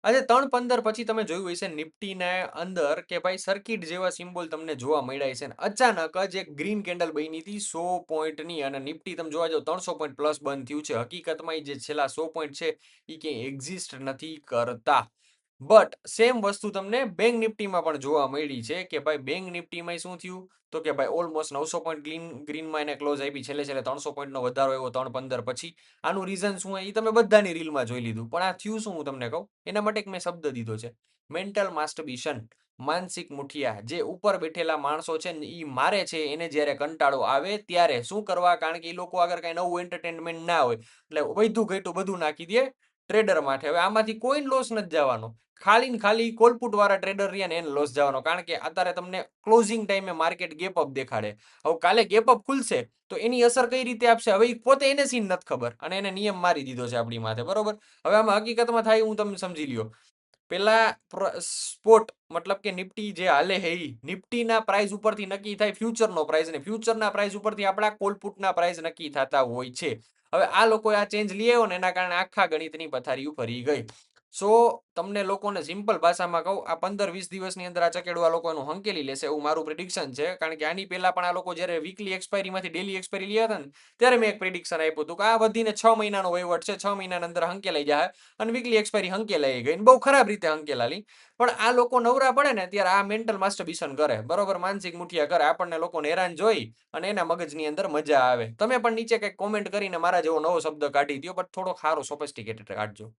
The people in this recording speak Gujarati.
આજે 3:15 પછી તમે જોયું હશે નિફ્ટીના અંદર કે ભાઈ સર્કિટ જેવા સિમ્બોલ તમને જોવા મળ્યા છે. અને અચાનક જ એક ગ્રીન કેન્ડલ બની હતી 100 પોઈન્ટની અને નિફ્ટી તમે જોવા જાવ 300 પોઈન્ટ પ્લસ બંધ થયું છે. હકીકતમાં જે છેલ્લા 100 પોઈન્ટ છે એ ક્યાંય એક્ઝિસ્ટ નથી કરતા. બટ સેમ વસ્તુ તમને બેંક નિફ્ટીમાં પણ જોવા મળી છે કે ભાઈ બેંક નિફ્ટીમાં શું થયું તો કે ભાઈ ઓલમોસ્ટ 900 પોઈન્ટ ગ્રીનમાં એને ક્લોઝ આપી, છેલ્લે 300 પોઈન્ટનો વધારો આવ્યો 3:15 પછી. આનું રીઝન શું એ તમે બધાની રીલમાં જોઈ લીધું. પણ આ થયું શું હું તમને કહું એના માટે એક મેં શબ્દ દીધો છે, મેન્ટલ માસ્ટર્બેશન. માનસિક મુઠિયા. જે ઉપર બેઠેલા માણસો છે ને એ મારે છે એને જ્યારે કંટાળો આવે ત્યારે શું કરવા, કારણ કે એ લોકો આગળ કઈ નવું એન્ટરટેનમેન્ટ ના હોય એટલે વધુ ઘટું બધું નાખી દે ટ્રેડર માટે. હવે આમાંથી કોઈ લોસ નથી જવાનો, ખાલી ને ખાલી કોલપુટ વાળા ટ્રેડર રહ્યા ને એને લોસ જવાનો, કારણ કે અત્યારે તમને ક્લોઝિંગ ટાઈમે માર્કેટ ગેપ અપ દેખાડે. હવે કાલે ગેપ અપ ખુલશે તો એની અસર કઈ રીતે આપશે હવે પોતે એને સીન નથી ખબર અને એને નિયમ મારી દીધો છે આપણી માથે, બરોબર. હવે આમાં હકીકતમાં થાય હું તમને સમજી લ્યો. પેલા સ્પોટ મતલબ કે નિફ્ટી જે હાલે હે નિફ્ટીના પ્રાઇસ ઉપરથી નક્કી થાય ફ્યુચરનો પ્રાઇસ, અને ફ્યુચરના પ્રાઇસ ઉપરથી આપણા કોલપુટના પ્રાઇસ નક્કી થતા હોય છે. હવે આ લોકો આ ચેન્જ લઈ આવ્યો ને એના કારણે આખા ગણિતની પથારીઓ ફરી ગઈ. સો તમને લોકોને સિમ્પલ ભાષામાં કહું, આ 15-20 દિવસની અંદર આ ચકેડવા લોકો એનું હંકેલી લેશે એવું મારું પ્રિડિક્શન છે. કારણ કે આની પહેલા પણ આ લોકો જ્યારે વીકલી એક્સપાયરીમાંથી ડેલી એક્સપાયરી લઈ હતા ને ત્યારે મેં એક પ્રિડિક્શન આપ્યું હતું કે આ વધીને 6 મહિનાનો વહીવટ છે, 6 મહિનાની અંદર હંકેલાઈ જાય અને વીકલી એક્સપાયરી હંકેલાઈ ગઈ, બહુ ખરાબ રીતે હંકેલાલી. પણ આ લોકો નવરા પડે ને ત્યારે આ મેન્ટલ માસ્ટર્બેશન કરે, બરોબર, માનસિક મુઠિયા કરે, આપણને લોકોને હેરાન જોઈ અને એના મગજની અંદર મજા આવે. તમે પણ નીચે કંઈક કોમેન્ટ કરીને મારા જેવો નવો શબ્દ કાઢી દો, બટ થોડો સારો સોફિસ્ટિકેટેડ કાઢજો.